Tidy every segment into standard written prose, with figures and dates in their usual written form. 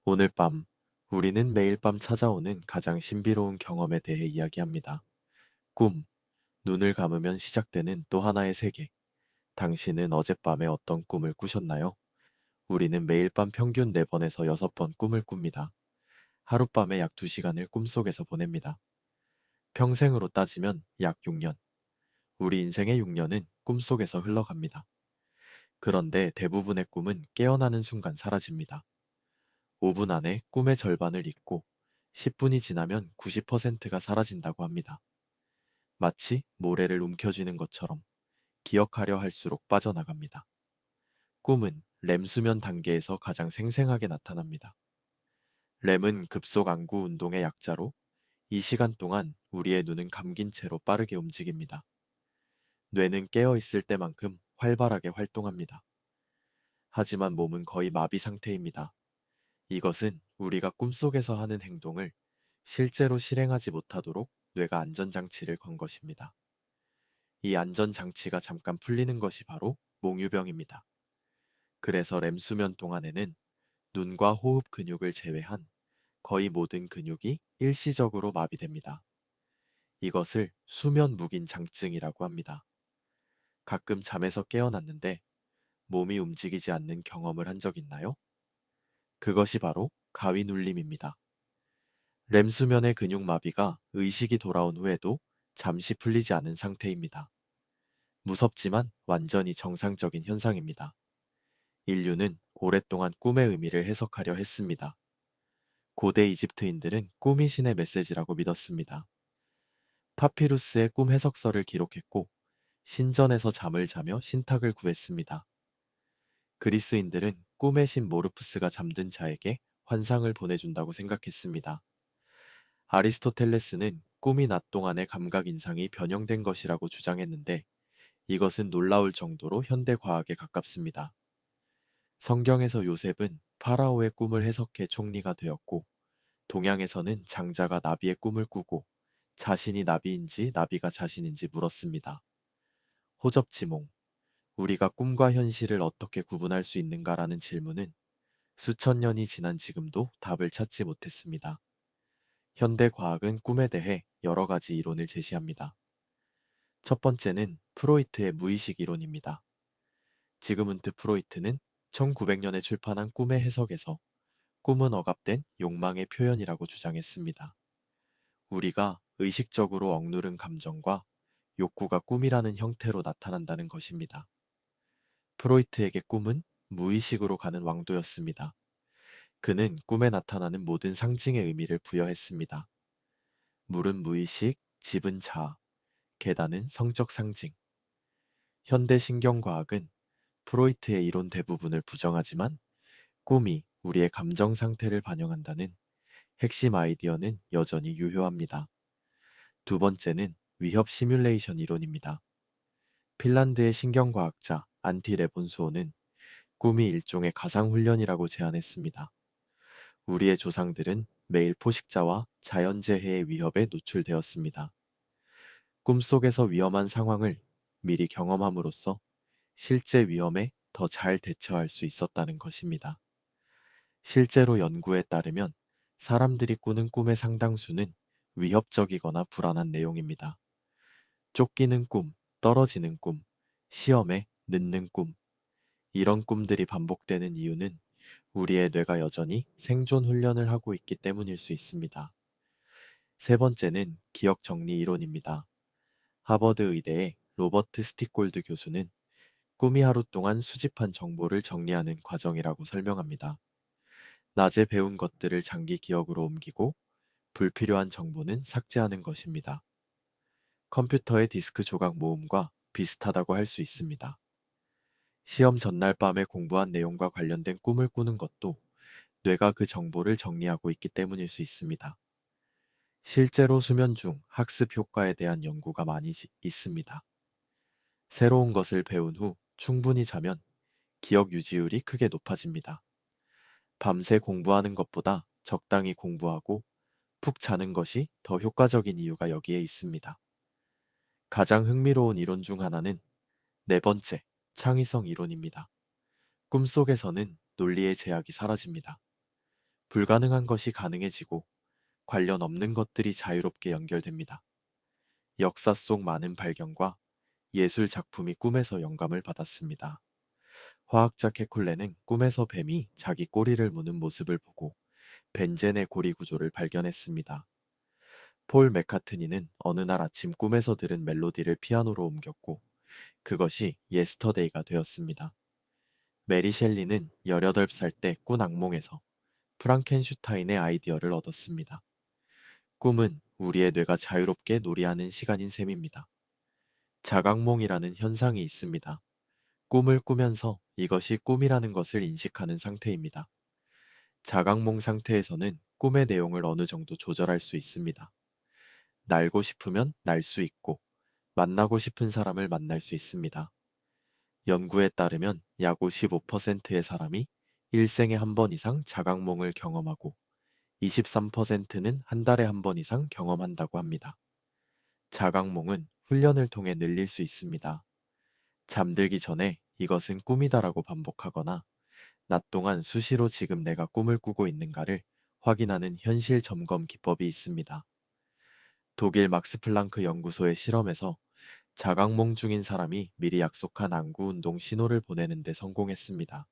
오늘 밤, 우리는 매일 밤 찾아오는 가장 신비로운 경험에 대해 이야기합니다. 꿈, 눈을 감으면 시작되는 또 하나의 세계. 당신은 어젯밤에 어떤 꿈을 꾸셨나요? 우리는 매일 밤 평균 4번에서 6번 꿈을 꿉니다. 하룻밤에 약 2시간을 꿈속에서 보냅니다. 평생으로 따지면 약 6년. 우리 인생의 6년은 꿈속에서 흘러갑니다. 그런데 대부분의 꿈은 깨어나는 순간 사라집니다. 5분 안에 꿈의 절반을 잊고 10분이 지나면 90%가 사라진다고 합니다. 마치 모래를 움켜쥐는 것처럼 기억하려 할수록 빠져나갑니다. 꿈은 렘 수면 단계에서 가장 생생하게 나타납니다. 렘은 급속 안구 운동의 약자로 이 시간 동안 우리의 눈은 감긴 채로 빠르게 움직입니다. 뇌는 깨어 있을 때만큼 활발하게 활동합니다. 하지만 몸은 거의 마비 상태입니다. 이것은 우리가 꿈속에서 하는 행동을 실제로 실행하지 못하도록 뇌가 안전장치를 건 것입니다. 이 안전장치가 잠깐 풀리는 것이 바로 몽유병입니다. 그래서 렘 수면 동안에는 눈과 호흡 근육을 제외한 거의 모든 근육이 일시적으로 마비됩니다. 이것을 수면 묵인 장증이라고 합니다. 가끔 잠에서 깨어났는데 몸이 움직이지 않는 경험을 한 적 있나요? 그것이 바로 가위 눌림입니다. 렘 수면의 근육 마비가 의식이 돌아온 후에도 잠시 풀리지 않은 상태입니다. 무섭지만 완전히 정상적인 현상입니다. 인류는 오랫동안 꿈의 의미를 해석하려 했습니다. 고대 이집트인들은 꿈이 신의 메시지라고 믿었습니다. 파피루스의 꿈 해석서를 기록했고 신전에서 잠을 자며 신탁을 구했습니다. 그리스인들은 꿈의 신 모르푸스가 잠든 자에게 환상을 보내준다고 생각했습니다. 아리스토텔레스는 꿈이 낮 동안의 감각 인상이 변형된 것이라고 주장했는데 이것은 놀라울 정도로 현대 과학에 가깝습니다. 성경에서 요셉은 파라오의 꿈을 해석해 총리가 되었고 동양에서는 장자가 나비의 꿈을 꾸고 자신이 나비인지 나비가 자신인지 물었습니다. 호접지몽, 우리가 꿈과 현실을 어떻게 구분할 수 있는가라는 질문은 수천 년이 지난 지금도 답을 찾지 못했습니다. 현대 과학은 꿈에 대해 여러 가지 이론을 제시합니다. 첫 번째는 프로이트의 무의식 이론입니다. 지그문트 프로이트는 1900년에 출판한 꿈의 해석에서 꿈은 억압된 욕망의 표현이라고 주장했습니다. 우리가 의식적으로 억누른 감정과 욕구가 꿈이라는 형태로 나타난다는 것입니다. 프로이트에게 꿈은 무의식으로 가는 왕도였습니다. 그는 꿈에 나타나는 모든 상징의 의미를 부여했습니다. 물은 무의식, 집은 자아, 계단은 성적 상징. 현대 신경과학은 프로이트의 이론 대부분을 부정하지만 꿈이 우리의 감정 상태를 반영한다는 핵심 아이디어는 여전히 유효합니다. 두 번째는 위협 시뮬레이션 이론입니다. 핀란드의 신경과학자 안티 레본수오는 꿈이 일종의 가상훈련이라고 제안했습니다. 우리의 조상들은 매일 포식자와 자연재해의 위협에 노출되었습니다. 꿈속에서 위험한 상황을 미리 경험함으로써 실제 위험에 더 잘 대처할 수 있었다는 것입니다. 실제로 연구에 따르면 사람들이 꾸는 꿈의 상당수는 위협적이거나 불안한 내용입니다. 쫓기는 꿈, 떨어지는 꿈, 시험에 늦는 꿈. 이런 꿈들이 반복되는 이유는 우리의 뇌가 여전히 생존 훈련을 하고 있기 때문일 수 있습니다. 세 번째는 기억 정리 이론입니다. 하버드 의대의 로버트 스틱골드 교수는 꿈이 하루 동안 수집한 정보를 정리하는 과정이라고 설명합니다. 낮에 배운 것들을 장기 기억으로 옮기고 불필요한 정보는 삭제하는 것입니다. 컴퓨터의 디스크 조각 모음과 비슷하다고 할 수 있습니다. 시험 전날 밤에 공부한 내용과 관련된 꿈을 꾸는 것도 뇌가 그 정보를 정리하고 있기 때문일 수 있습니다. 실제로 수면 중 학습 효과에 대한 연구가 많이 있습니다. 새로운 것을 배운 후 충분히 자면 기억 유지율이 크게 높아집니다. 밤새 공부하는 것보다 적당히 공부하고 푹 자는 것이 더 효과적인 이유가 여기에 있습니다. 가장 흥미로운 이론 중 하나는 네 번째, 창의성 이론입니다. 꿈속에서는 논리의 제약이 사라집니다. 불가능한 것이 가능해지고 관련 없는 것들이 자유롭게 연결됩니다. 역사 속 많은 발견과 예술 작품이 꿈에서 영감을 받았습니다. 화학자 케쿨레는 꿈에서 뱀이 자기 꼬리를 무는 모습을 보고 벤젠의 고리 구조를 발견했습니다. 폴 맥카트니는 어느 날 아침 꿈에서 들은 멜로디를 피아노로 옮겼고 그것이 예스터데이가 되었습니다. 메리 셸리는 18살 때 꾼 악몽에서 프랑켄슈타인의 아이디어를 얻었습니다. 꿈은 우리의 뇌가 자유롭게 놀이하는 시간인 셈입니다. 자각몽이라는 현상이 있습니다. 꿈을 꾸면서 이것이 꿈이라는 것을 인식하는 상태입니다. 자각몽 상태에서는 꿈의 내용을 어느 정도 조절할 수 있습니다. 날고 싶으면 날 수 있고, 만나고 싶은 사람을 만날 수 있습니다. 연구에 따르면 약 55%의 사람이 일생에 한 번 이상 자각몽을 경험하고 23%는 한 달에 한 번 이상 경험한다고 합니다. 자각몽은 훈련을 통해 늘릴 수 있습니다. 잠들기 전에 이것은 꿈이다라고 반복하거나 낮 동안 수시로 지금 내가 꿈을 꾸고 있는가를 확인하는 현실 점검 기법이 있습니다. 독일 막스 플랑크 연구소의 실험에서 자각몽 중인 사람이 미리 약속한 안구 운동 신호를 보내는 데 성공했습니다.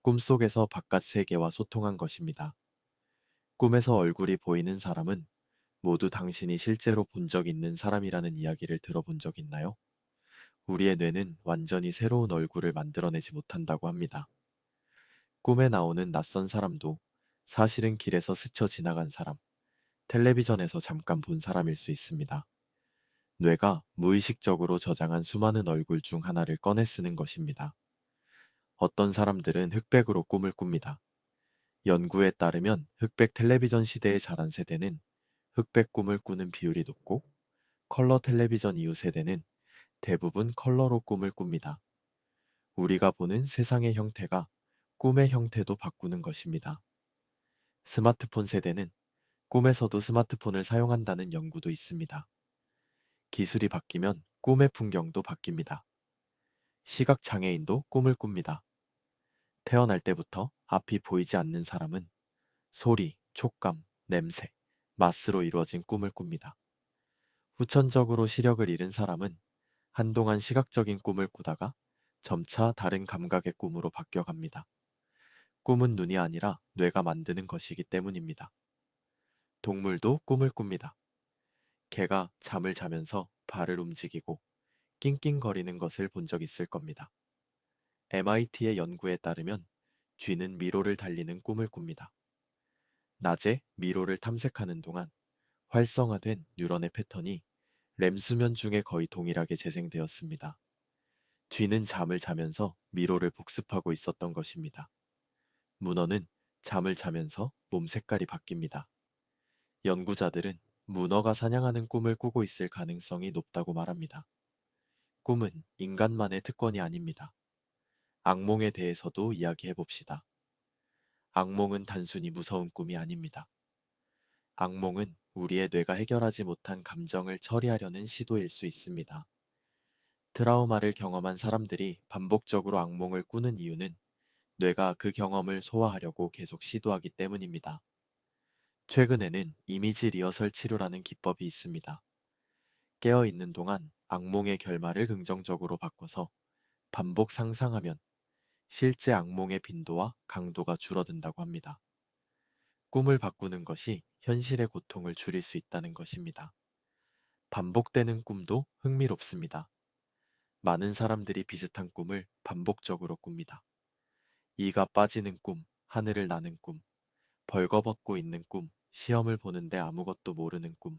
꿈속에서 바깥 세계와 소통한 것입니다. 꿈에서 얼굴이 보이는 사람은 모두 당신이 실제로 본 적 있는 사람이라는 이야기를 들어본 적 있나요? 우리의 뇌는 완전히 새로운 얼굴을 만들어내지 못한다고 합니다. 꿈에 나오는 낯선 사람도 사실은 길에서 스쳐 지나간 사람, 텔레비전에서 잠깐 본 사람일 수 있습니다. 뇌가 무의식적으로 저장한 수많은 얼굴 중 하나를 꺼내 쓰는 것입니다. 어떤 사람들은 흑백으로 꿈을 꿉니다. 연구에 따르면 흑백 텔레비전 시대에 자란 세대는 흑백 꿈을 꾸는 비율이 높고 컬러 텔레비전 이후 세대는 대부분 컬러로 꿈을 꿉니다. 우리가 보는 세상의 형태가 꿈의 형태도 바꾸는 것입니다. 스마트폰 세대는 꿈에서도 스마트폰을 사용한다는 연구도 있습니다. 기술이 바뀌면 꿈의 풍경도 바뀝니다. 시각 장애인도 꿈을 꿉니다. 태어날 때부터 앞이 보이지 않는 사람은 소리, 촉감, 냄새, 맛으로 이루어진 꿈을 꿉니다. 후천적으로 시력을 잃은 사람은 한동안 시각적인 꿈을 꾸다가 점차 다른 감각의 꿈으로 바뀌어갑니다. 꿈은 눈이 아니라 뇌가 만드는 것이기 때문입니다. 동물도 꿈을 꿉니다. 개가 잠을 자면서 발을 움직이고 낑낑거리는 것을 본 적 있을 겁니다. MIT의 연구에 따르면 쥐는 미로를 달리는 꿈을 꿉니다. 낮에 미로를 탐색하는 동안 활성화된 뉴런의 패턴이 렘 수면 중에 거의 동일하게 재생되었습니다. 쥐는 잠을 자면서 미로를 복습하고 있었던 것입니다. 문어는 잠을 자면서 몸 색깔이 바뀝니다. 연구자들은 문어가 사냥하는 꿈을 꾸고 있을 가능성이 높다고 말합니다. 꿈은 인간만의 특권이 아닙니다. 악몽에 대해서도 이야기해 봅시다. 악몽은 단순히 무서운 꿈이 아닙니다. 악몽은 우리의 뇌가 해결하지 못한 감정을 처리하려는 시도일 수 있습니다. 트라우마를 경험한 사람들이 반복적으로 악몽을 꾸는 이유는 뇌가 그 경험을 소화하려고 계속 시도하기 때문입니다. 최근에는 이미지 리허설 치료라는 기법이 있습니다. 깨어 있는 동안 악몽의 결말을 긍정적으로 바꿔서 반복 상상하면 실제 악몽의 빈도와 강도가 줄어든다고 합니다. 꿈을 바꾸는 것이 현실의 고통을 줄일 수 있다는 것입니다. 반복되는 꿈도 흥미롭습니다. 많은 사람들이 비슷한 꿈을 반복적으로 꿉니다. 이가 빠지는 꿈, 하늘을 나는 꿈, 벌거벗고 있는 꿈, 시험을 보는데 아무것도 모르는 꿈.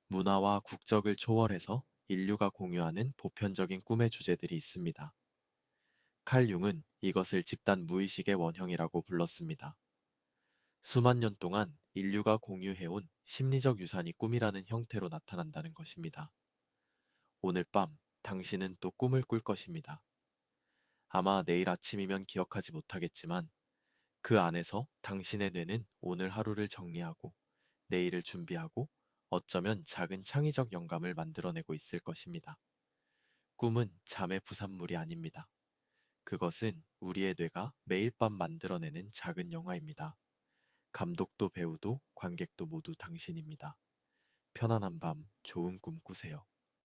문화와 국적을 초월해서 인류가 공유하는 보편적인 꿈의 주제들이 있습니다. 칼 융은 이것을 집단 무의식의 원형이라고 불렀습니다. 수만 년 동안 인류가 공유해온 심리적 유산이 꿈이라는 형태로 나타난다는 것입니다. 오늘 밤 당신은 또 꿈을 꿀 것입니다. 아마 내일 아침이면 기억하지 못하겠지만 그 안에서 당신의 뇌는 오늘 하루를 정리하고 내일을 준비하고 어쩌면 작은 창의적 영감을 만들어내고 있을 것입니다. 꿈은 잠의 부산물이 아닙니다. 그것은 우리의 뇌가 매일 밤 만들어내는 작은 영화입니다. 감독도 배우도 관객도 모두 당신입니다. 편안한 밤, 좋은 꿈 꾸세요.